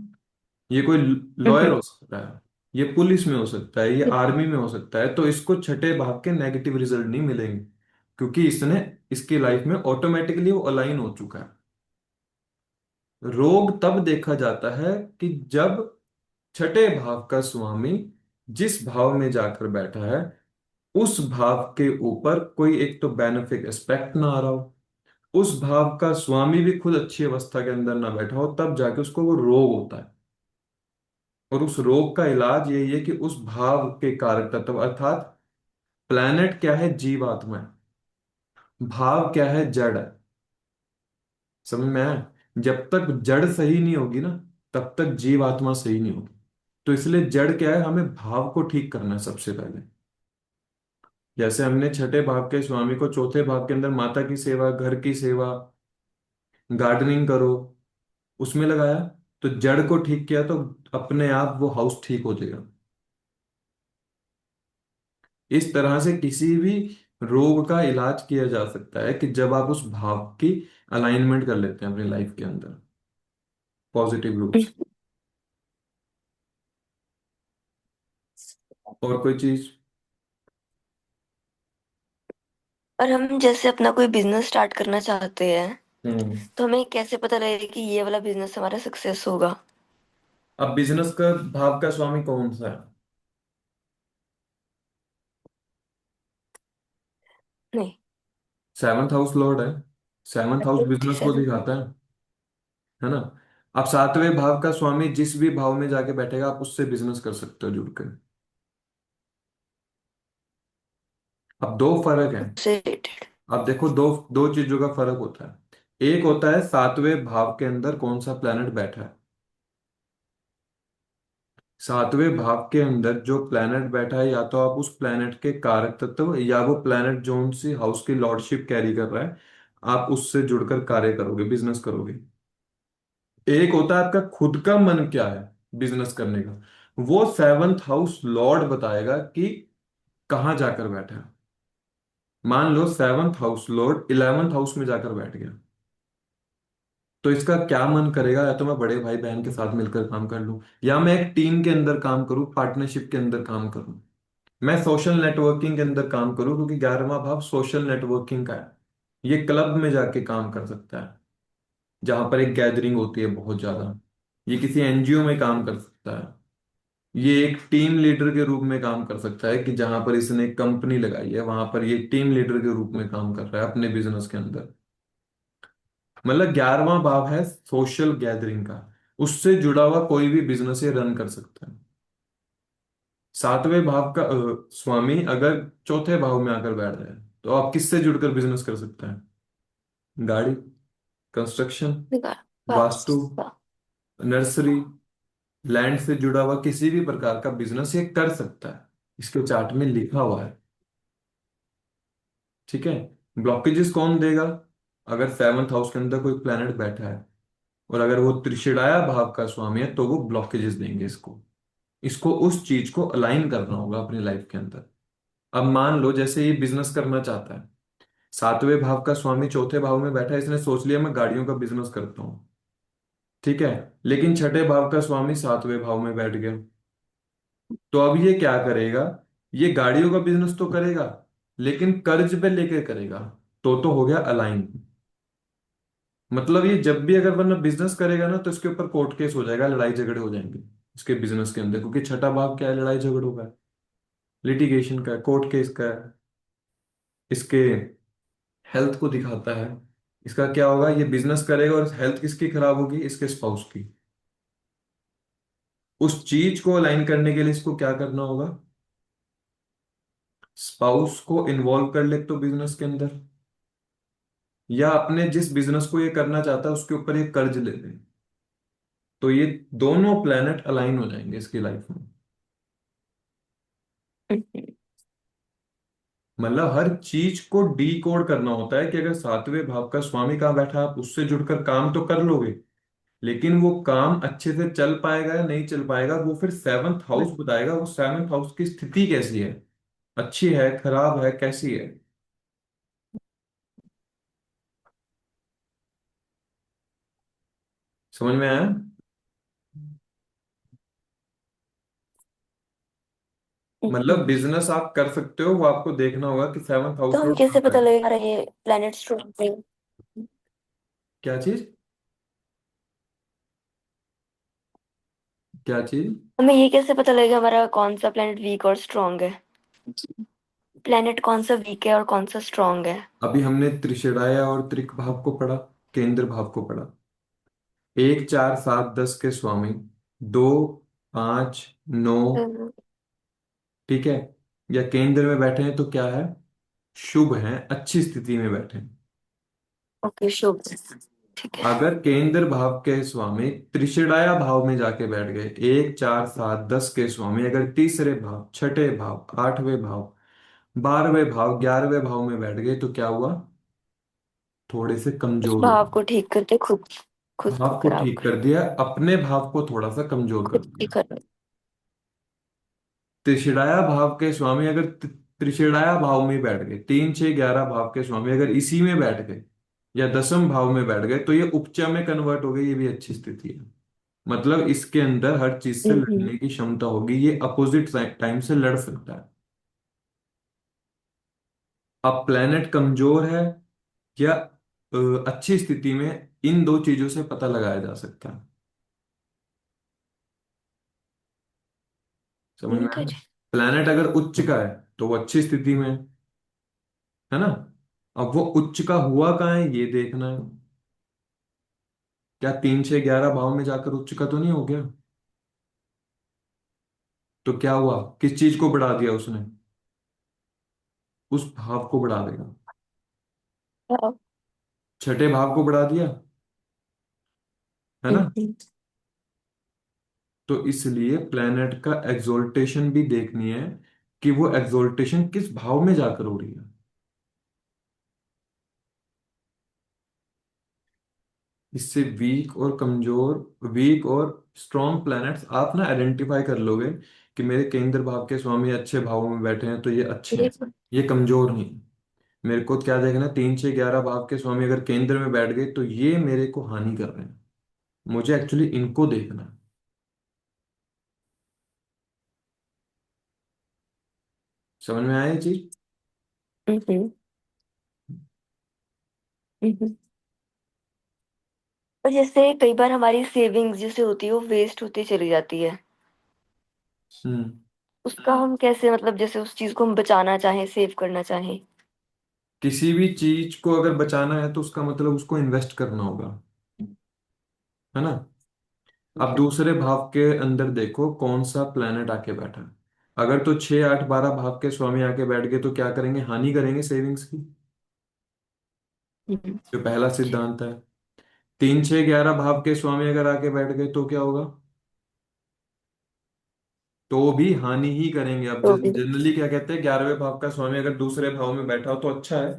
[SPEAKER 1] ये कोई लॉयर
[SPEAKER 2] हम्म।
[SPEAKER 1] हो सकता है, ये पुलिस में हो सकता है, ये आर्मी में हो सकता है, तो इसको छठे भाव के नेगेटिव रिजल्ट नहीं मिलेंगे, क्योंकि इसने, इसकी लाइफ में ऑटोमेटिकली वो अलाइन हो चुका है। रोग तब देखा जाता है कि जब छठे भाव का स्वामी जिस भाव में जाकर बैठा है उस भाव के ऊपर कोई एक तो बेनिफिक एस्पेक्ट ना आ रहा हो, उस भाव का स्वामी भी खुद अच्छी अवस्था के अंदर ना बैठा हो, तब जाके उसको वो रोग होता है। और उस रोग का इलाज यही है कि उस भाव के कारक तत्व, अर्थात प्लैनेट क्या है? जीवात्मा है। भाव क्या है? जड़ है। समझ में आया? जब तक जड़ सही नहीं होगी ना, तब तक जीवात्मा सही नहीं होगी। तो इसलिए जड़ क्या है? हमें भाव को ठीक करना है सबसे पहले। जैसे हमने छठे भाव के स्वामी को चौथे भाव के अंदर माता की सेवा, घर की सेवा, गार्डनिंग करो, उसमें लगाया, तो जड़ को ठीक किया, तो अपने आप वो हाउस ठीक हो जाएगा। इस तरह से किसी भी रोग का इलाज किया जा सकता है कि जब आप उस भाव की अलाइनमेंट कर लेते हैं अपनी लाइफ के अंदर पॉजिटिव रूप से। और कोई चीज?
[SPEAKER 2] और हम जैसे अपना कोई बिजनेस स्टार्ट करना चाहते हैं,
[SPEAKER 1] हम्म।
[SPEAKER 2] तो हमें कैसे पता लगेगा कि ये वाला बिजनेस हमारा सक्सेस होगा?
[SPEAKER 1] अब बिजनेस का भाव का स्वामी कौन सा है?
[SPEAKER 2] नहीं।
[SPEAKER 1] सेवंथ हाउस लॉर्ड है। सेवंथ हाउस बिजनेस को
[SPEAKER 2] 37।
[SPEAKER 1] दिखाता है ना? अब सातवें भाव का स्वामी जिस भी भाव में जाके बैठेगा आप उससे बिजनेस कर सकते हो जुड़कर। अब दो फर्क है।
[SPEAKER 2] उससे रिलेटेड।
[SPEAKER 1] अब देखो, दो दो चीजों का फर्क होता है। एक होता है सातवें भाव के अंदर कौन सा प्लैनेट बैठा है। सातवें भाव के अंदर जो प्लैनेट बैठा है, या तो आप उस प्लैनेट के कारक तत्व या वो प्लैनेट जोन सी हाउस की लॉर्डशिप कैरी कर रहा है, आप उससे जुड़कर कार्य करोगे, बिजनेस करोगे। एक होता है आपका खुद का मन क्या है बिजनेस करने का, वो सेवंथ हाउस लॉर्ड बताएगा कि कहाँ जाकर बैठा है। मान लो seventh house lord eleventh house में जाकर बैठ गया, तो इसका क्या मन करेगा, या तो मैं बड़े भाई बहन के साथ मिलकर काम कर लूं, या मैं एक टीम के अंदर काम करूं, पार्टनरशिप के अंदर काम करूं, मैं सोशल नेटवर्किंग के अंदर काम करूं, क्योंकि 11वां भाव सोशल नेटवर्किंग का है। ये क्लब में जाके काम कर सकता है जहां पर एक गैदरिंग होती है बहुत ज्यादा। ये किसी एनजीओ में काम कर सकता है। ये एक टीम लीडर के रूप में काम कर सकता है कि जहां पर इसने कंपनी लगाई है वहां पर ये टीम लीडर के रूप में काम कर रहा है अपने बिजनेस के अंदर। मतलब 11वां भाव है सोशल गैदरिंग का। उससे जुड़ा हुआ कोई भी बिजनेस ये रन कर सकता है। सातवें भाव का स्वामी अगर चौथे भाव में आकर बैठ जाए, तो आप किससे जुड़कर बिजनेस कर सकते हैं? गाड़ी, कंस्ट्रक्शन,
[SPEAKER 2] निकाल।
[SPEAKER 1] वास्तु,
[SPEAKER 2] बस बस।
[SPEAKER 1] नर्सरी, लैंड से जुड़ा हुआ किसी भी प्रकार का बिजनेस ये कर सकता है। इसके चार्ट में लिखा हुआ है। ठीक है। ब्लॉकेजेस कौन देगा? अगर सेवंथ हाउस के अंदर कोई प्लेनेट बैठा है और अगर वो त्रिशिराया भाव का स्वामी है, तो वो ब्लॉकेजेस देंगे इसको। इसको उस चीज को अलाइन करना होगा अपनी लाइफ के अंदर। अब मान लो जैसे ये बिजनेस करना चाहता है, सातवें भाव का स्वामी चौथे भाव में बैठा है, इसने सोच लिया मैं गाड़ियों का बिजनेस करता हूँ। ठीक है। लेकिन छठे भाव का स्वामी सातवें भाव में बैठ गया, तो अब ये क्या करेगा? ये गाड़ियों का बिजनेस तो करेगा, लेकिन कर्ज पे लेके करेगा। तो हो गया अलाइन। मतलब ये जब भी अगर वरना बिजनेस करेगा ना, तो इसके ऊपर कोर्ट केस हो जाएगा, लड़ाई झगड़े हो जाएंगे इसके बिजनेस के अंदर, क्योंकि छठा भाव क्या है? लड़ाई झगड़ों का है, लिटिगेशन का है, कोर्ट केस का है। इसके हेल्थ को दिखाता है। इसका क्या होगा? ये बिजनेस करेगा और हेल्थ किसकी खराब होगी? इसके स्पाउस की। उस चीज को अलाइन करने के लिए इसको क्या करना होगा? स्पाउस को इन्वॉल्व कर ले तो बिजनेस के अंदर, या अपने जिस बिजनेस को ये करना चाहता है उसके ऊपर ये कर्ज ले ले, तो ये दोनों प्लेनेट अलाइन हो जाएंगे इसकी लाइफ में। मतलब हर चीज को डी कोड करना होता है कि अगर सातवें भाव का स्वामी कहाँ बैठा है, आप उससे जुड़कर काम तो कर लोगे, लेकिन वो काम अच्छे से चल पाएगा या नहीं चल पाएगा, वो फिर सेवंथ हाउस बताएगा। वो सेवंथ हाउस की स्थिति कैसी है, अच्छी है, खराब है, कैसी है। समझ में आया? मतलब बिजनेस आप कर सकते हो, वो आपको देखना होगा कि सेवंथ
[SPEAKER 2] तो
[SPEAKER 1] हाउस
[SPEAKER 2] हम
[SPEAKER 1] लॉर्ड
[SPEAKER 2] कैसे
[SPEAKER 1] कहाँ
[SPEAKER 2] पता
[SPEAKER 1] है।
[SPEAKER 2] लगेगा हमारा ये प्लेनेट स्ट्रॉन्ग है?
[SPEAKER 1] क्या चीज? क्या चीज?
[SPEAKER 2] हमें ये कैसे पता लगेगा हमारा कौन सा प्लेनेट वीक और स्ट्रॉन्ग है? प्लेनेट कौन सा वीक है और कौन सा स्ट्रॉन्ग है?
[SPEAKER 1] अभी हमने त्रिषेणाया और त्रिक भाव को पढ़ा, केंद्र भाव को पढ़ा। एक, चार, सात, 10 के स्वामी, दो, पांच, नौ, ठीक है, या केंद्र में बैठे हैं तो क्या है? शुभ है, अच्छी स्थिति में बैठे हैं।
[SPEAKER 2] ओके, शुभ। ठीक है।
[SPEAKER 1] अगर केंद्र भाव के स्वामी त्रिषेणाया भाव में जाके बैठ गए, एक, चार, सात, 10 के स्वामी अगर तीसरे भाव, छठे भाव, आठवें भाव, 12वें भाव, 11वें भाव में बैठ गए, तो क्या हुआ? थोड़े से
[SPEAKER 2] उस
[SPEAKER 1] कमजोर हो
[SPEAKER 2] भाव
[SPEAKER 1] गए।
[SPEAKER 2] को ठीक करके खुद खुद को
[SPEAKER 1] भाव को
[SPEAKER 2] खराब
[SPEAKER 1] ठीक
[SPEAKER 2] कर।
[SPEAKER 1] कर दिया, अपने भाव को थोड़ा सा कमजोर कर
[SPEAKER 2] खुद की
[SPEAKER 1] दिया।
[SPEAKER 2] कर।
[SPEAKER 1] त्रिषिणाया भाव के स्वामी अगर त्रिषिणाया भाव में बैठ गए, 3, 6, 11 भाव के स्वामी अगर इसी में बैठ गए या दसम भाव में बैठ गए, तो ये उपचा में कन्वर्ट हो गई, ये भी अच्छी स्थिति है। मतलब इसके अंदर हर चीज से
[SPEAKER 2] हम्म।
[SPEAKER 1] लड़ने की क्षमता होगी, ये अपोजिट टाइम से लड़ सकता है। अब प्लेनेट कमजोर है या अच्छी स्थिति में, इन दो चीजों से पता लगाया जा सकता है। समझ में
[SPEAKER 2] ठीक है
[SPEAKER 1] आया?
[SPEAKER 2] जी।
[SPEAKER 1] प्लेनेट अगर उच्च का है तो वो अच्छी स्थिति में है ना। अब वो उच्च का हुआ कहाँ है ये देखना है। क्या 3 6 11 भाव में जाकर उच्च का तो नहीं हो गया? तो क्या हुआ, किस चीज को बढ़ा दिया उसने? उस भाव को बढ़ा देगा।
[SPEAKER 2] हाँ।
[SPEAKER 1] छठे भाव को बढ़ा दिया, है ना।
[SPEAKER 2] हम्म।
[SPEAKER 1] तो इसलिए प्लेनेट का एग्जोल्टेशन भी देखनी है कि वो एग्जोल्टेशन किस भाव में जाकर हो रही है। इससे वीक और कमजोर, वीक और स्ट्रॉन्ग प्लैनेट्स आप ना आइडेंटिफाई कर लोगे कि मेरे केंद्र भाव के स्वामी अच्छे भावों में बैठे हैं तो ये अच्छे हैं, ये कमजोर नहीं। मेरे को क्या देखना है, 3 6 11 भाव के स्वामी अगर केंद्र में बैठ गए तो ये मेरे को हानि कर रहे हैं। मुझे एक्चुअली इनको देखना है। समझ में आया ये चीज?
[SPEAKER 2] हम्म। हम्म। और जैसे कई बार हमारी सेविंग्स जैसे होती है वो वेस्ट होती चली जाती है,
[SPEAKER 1] हम्म।
[SPEAKER 2] उसका हम कैसे मतलब जैसे उस चीज को हम बचाना चाहें, सेव करना चाहें।
[SPEAKER 1] किसी भी चीज को अगर बचाना है तो उसका मतलब उसको इन्वेस्ट करना होगा, है ना। अब दूसरे भाव के अंदर देखो कौन सा प्लेनेट आके बैठा है। अगर तो 6 8 12 भाव के स्वामी आके बैठ गए तो क्या करेंगे, हानि करेंगे सेविंग्स की।
[SPEAKER 2] हम्म।
[SPEAKER 1] जो पहला सिद्धांत है। 3 6 11 भाव के स्वामी अगर आके बैठ गए तो क्या होगा, तो भी हानि ही करेंगे। अब
[SPEAKER 2] तो भी।
[SPEAKER 1] जनरली क्या कहते हैं, 11वें भाव का स्वामी अगर दूसरे भाव में बैठा हो तो अच्छा है।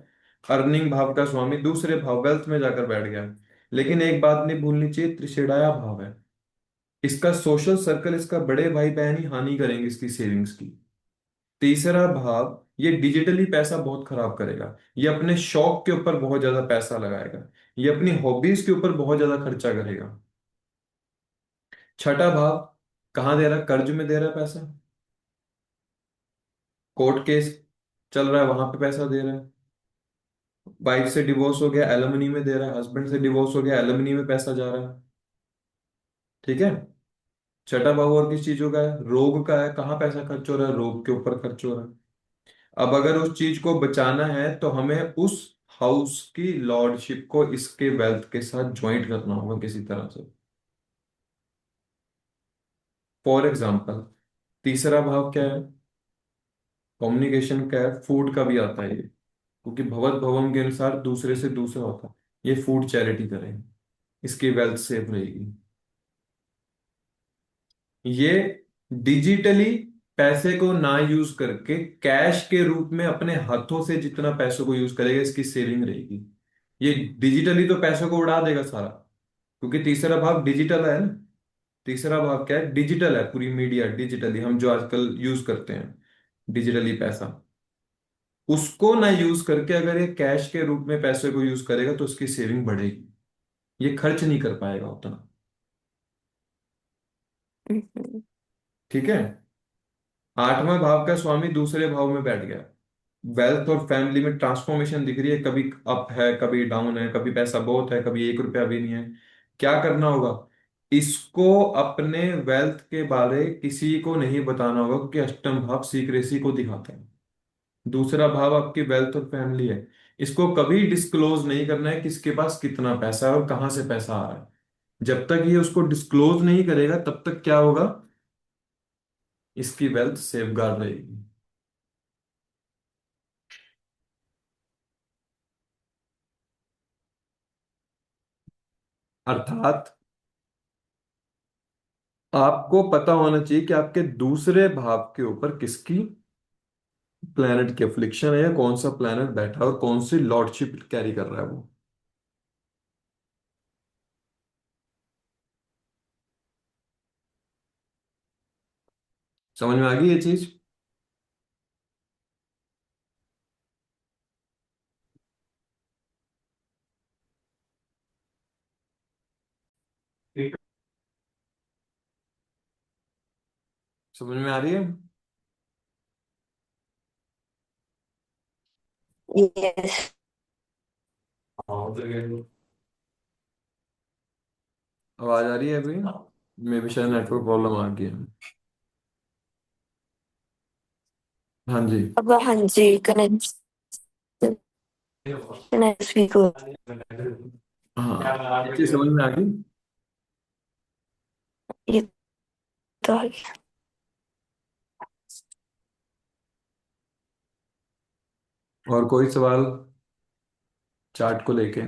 [SPEAKER 1] अर्निंग भाव का स्वामी दूसरे भाव वेल्थ में जाकर बैठ गया। लेकिन एक बात नहीं भूलनी चाहिए, त्रिशेड़ाया भाव है। इसका सोशल सर्कल, इसका बड़े भाई बहन ही हानि करेंगे इसकी सेविंग्स की। तीसरा भाव, ये डिजिटली पैसा बहुत खराब करेगा। ये अपने शौक के ऊपर बहुत ज्यादा पैसा लगाएगा। ये अपनी हॉबीज के ऊपर बहुत ज्यादा खर्चा करेगा। छठा भाव कहाँ दे रहा है, कर्ज में दे रहा है पैसा। कोर्ट केस चल रहा है वहां पे पैसा दे रहा है। वाइफ से डिवोर्स हो गया एलिमनी में दे रहा है, हस्बैंड से डिवोर्स हो गया एलिमनी में पैसा जा रहा है। ठीक है। छठा भाव और किस चीजों का है, रोग का है। कहाँ पैसा खर्च हो रहा है, रोग के ऊपर खर्च हो रहा है। अब अगर उस चीज को बचाना है तो हमें उस हाउस की लॉर्डशिप को इसके वेल्थ के साथ ज्वाइंट करना होगा किसी तरह से। फॉर एग्जाम्पल, तीसरा भाव क्या है, कम्युनिकेशन का है, फूड का भी आता है ये। क्योंकि भगवत भवम के अनुसार दूसरे से दूसरा होता है। ये फूड चैरिटी करेंगे, इसकी वेल्थ सेफ रहेगी। ये डिजिटली पैसे को ना यूज करके कैश के रूप में अपने हाथों से जितना पैसों को यूज करेगा इसकी सेविंग रहेगी। ये डिजिटली तो पैसों को उड़ा देगा सारा, क्योंकि तीसरा भाग डिजिटल है ना। तीसरा भाग क्या है, डिजिटल है। पूरी मीडिया डिजिटली, हम जो आजकल यूज करते हैं डिजिटली पैसा, उसको ना यूज करके अगर ये कैश के रूप में पैसे को यूज करेगा तो उसकी सेविंग बढ़ेगी। ये खर्च नहीं कर पाएगा उतना।
[SPEAKER 2] हम्म।
[SPEAKER 1] ठीक है। आठवां भाव का स्वामी दूसरे भाव में बैठ गया। वेल्थ और फैमिली में ट्रांसफॉर्मेशन दिख रही है, कभी अप है कभी डाउन है, कभी पैसा बहुत है कभी 1 रुपया भी नहीं है। क्या करना होगा, इसको अपने वेल्थ के बारे किसी को नहीं बताना होगा, क्योंकि अष्टम भाव सीक्रेसी को दिखाता है। दूसरा भाव आपकी वेल्थ और फैमिली है। इसको कभी डिस्क्लोज नहीं करना है किसके पास कितना पैसा है और कहां से पैसा आ रहा है। जब तक ये उसको डिस्क्लोज नहीं करेगा तब तक क्या होगा, इसकी वेल्थ सेफगार्ड रहेगी। अर्थात आपको पता होना चाहिए कि आपके दूसरे भाव के ऊपर किसकी प्लेनेट की अफ्लिक्शन है, या कौन सा प्लेनेट बैठा है और कौन सी लॉर्डशिप कैरी कर रहा है वो। समझ में आ गई ये चीज? समझ में आ रही है?
[SPEAKER 2] यस।
[SPEAKER 1] आवाज आ रही है अभी? मे भी शायद नेटवर्क प्रॉब्लम आ गई है। हाँ जी।
[SPEAKER 2] अब हाँ जी, कनेक्ट नेक्स्ट वीक हो।
[SPEAKER 1] हाँ, ये समझ में आ गई।
[SPEAKER 2] ये तो आ गया।
[SPEAKER 1] और कोई सवाल चार्ट को लेके?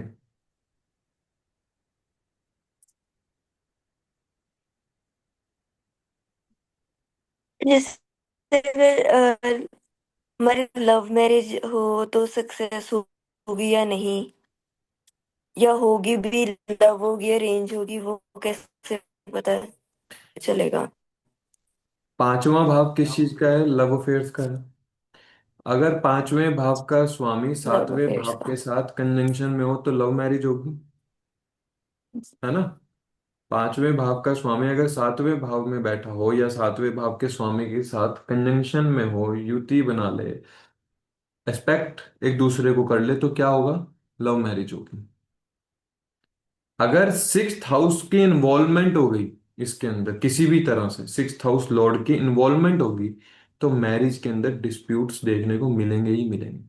[SPEAKER 2] जैसे अगर हमारी लव मैरिज हो तो सक्सेस होगी या नहीं, या होगी भी, लव होगी अरेंज होगी, वो कैसे पता चलेगा?
[SPEAKER 1] पांचवा भाव किस चीज का है? लव अफेयर्स का है। अगर पांचवें भाव का स्वामी
[SPEAKER 2] लव
[SPEAKER 1] सातवें
[SPEAKER 2] अफेयर्स
[SPEAKER 1] भाव
[SPEAKER 2] का।
[SPEAKER 1] के साथ कंजंक्शन में हो तो लव मैरिज होगी, है ना? पांचवें भाव का स्वामी अगर सातवें भाव में बैठा हो या सातवें भाव के स्वामी के साथ कंजंक्शन में हो, युति बना ले, एस्पेक्ट एक दूसरे को कर ले, तो क्या होगा? लव मैरिज होगी। अगर सिक्स्थ हाउस की इन्वॉल्वमेंट हो गई इसके अंदर, किसी भी तरह से सिक्स्थ हाउस लॉर्ड की इन्वॉल्वमेंट होगी, तो मैरिज के अंदर डिस्प्यूट्स देखने को मिलेंगे ही मिलेंगे।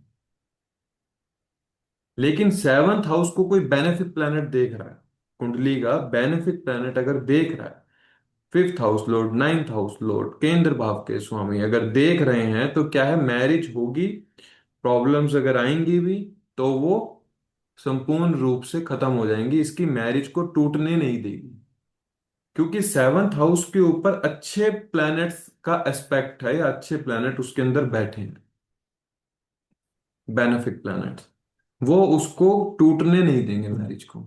[SPEAKER 1] लेकिन सेवंथ हाउस को कोई बेनिफिट प्लैनेट देख रहा है, कुंडली का बेनिफिट प्लैनेट अगर देख रहा है, fifth house Lord, ninth house Lord, केंद्र भाव के स्वामी अगर देख रहे हैं, तो क्या है? मैरिज होगी। प्रॉब्लम्स अगर आएंगी भी, तो वो संपूर्ण रूप से खत्म हो जाएंगी, इसकी मैरिज को टूटने नहीं देगी। क्योंकि सेवंथ हाउस के ऊपर अच्छे प्लैनेट्स का एस्पेक्ट है, या अच्छे प्लैनेट उसके अंदर बैठे हैं, बेनिफिक प्लैनेट्स, वो उसको टूटने नहीं देंगे मैरिज को।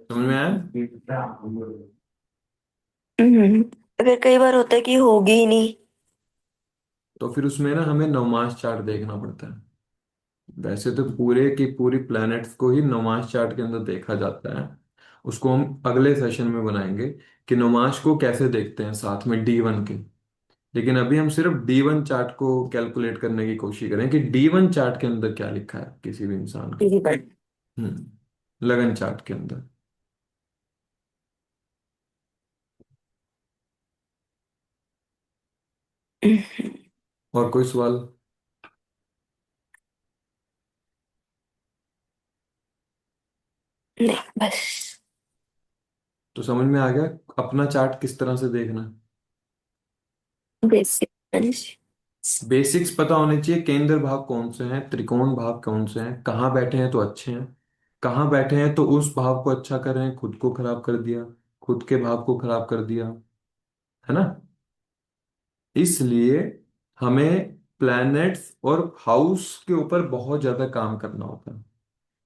[SPEAKER 1] समझ में आया?
[SPEAKER 2] हम्म। अगर कई बार होता है कि होगी ही नहीं।
[SPEAKER 1] तो फिर उसमें ना हमें नवमास चार्ट देखना पड़ता है। वैसे तो पूरे की पूरी प्लैनेट्स को ही नवमास चार्ट के अंदर देखा जाता है। उसको हम अगले सेशन में बनाएंगे कि नवमास को कैसे देखते हैं साथ में D1 के। लेकिन अभी हम सिर्फ D1 चार्ट को कैलकुलेट करने की कोशिश करें कि D1 चार्ट के अंदर क्या लिखा है किसी भी इंसान का।
[SPEAKER 2] ठीक है।
[SPEAKER 1] लगन चार्ट के अंदर। और कोई सवाल?
[SPEAKER 2] नहीं, बस।
[SPEAKER 1] तो समझ में आ गया अपना चार्ट किस तरह से देखना है।
[SPEAKER 2] बेसिक।
[SPEAKER 1] बेसिक्स पता होने चाहिए, केंद्र भाव कौन से हैं, त्रिकोण भाव कौन से हैं, कहाँ बैठे हैं तो अच्छे हैं, कहाँ बैठे हैं तो उस भाव को अच्छा कर रहे हैं, खुद को खराब कर दिया, खुद के भाव को खराब कर दिया, है ना? इसलिए हमें प्लैनेट्स और हाउस के ऊपर बहुत ज्यादा काम करना होता है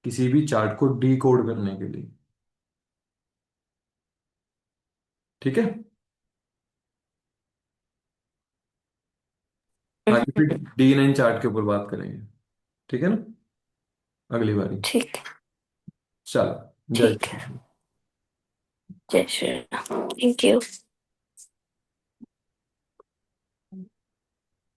[SPEAKER 1] किसी भी चार्ट को डिकोड करने के लिए। ठीक है। आगे फिर D9 चार्ट के ऊपर बात करेंगे। ठीक है ना, अगली बारी।
[SPEAKER 2] ठीक।
[SPEAKER 1] चलो, जय
[SPEAKER 2] ठीक
[SPEAKER 1] श्री
[SPEAKER 2] है।
[SPEAKER 1] कृष्ण।
[SPEAKER 2] जय श्री राम। Thank you.